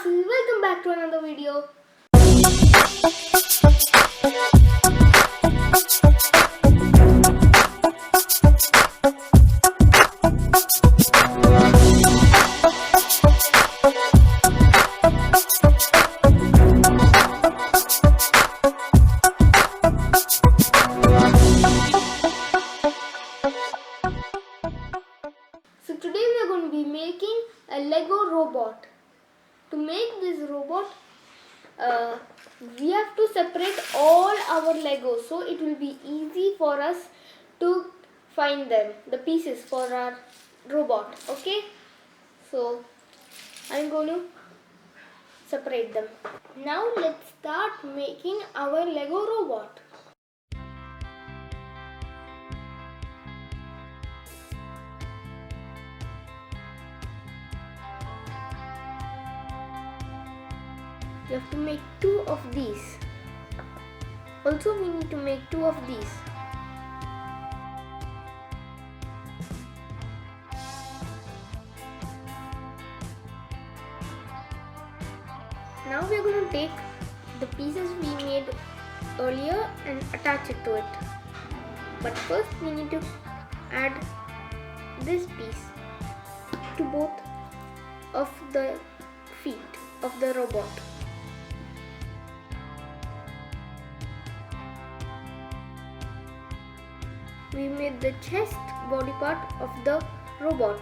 Asil, welcome back to another video. So today we are going to be making a Lego robot. To make this robot, we have to separate all our Legos, so it will be easy for us to find them, the pieces for our robot. Okay, so I'm going to separate them. Now let's start making our Lego robot. You have to make 2 of these. Also, we need to make 2 of these. Now we are going to take the pieces we made earlier and attach it to it. But first we need to add this piece to both of the feet of the robot. We made the chest body part of the robot.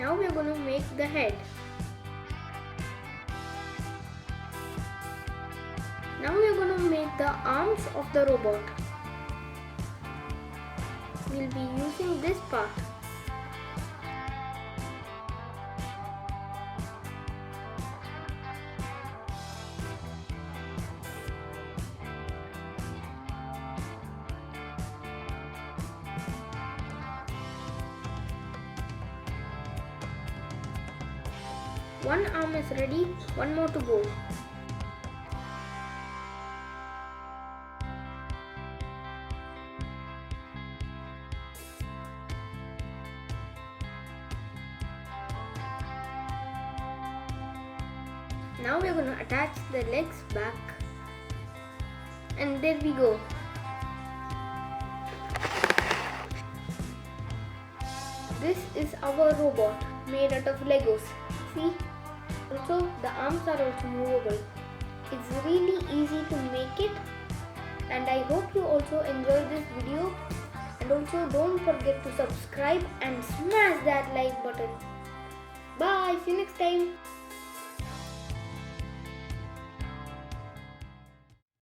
Now we are going to make the head. Now we are going to make the arms of the robot. We will be using this part. One arm is ready, one more to go. Now we are going to attach the legs back, and there we go. This is our robot made out of Legos. See? Also, the arms are also movable. It's really easy to make it, and I hope you also enjoy this video. And also don't forget to subscribe and smash that like button. Bye, see you next time.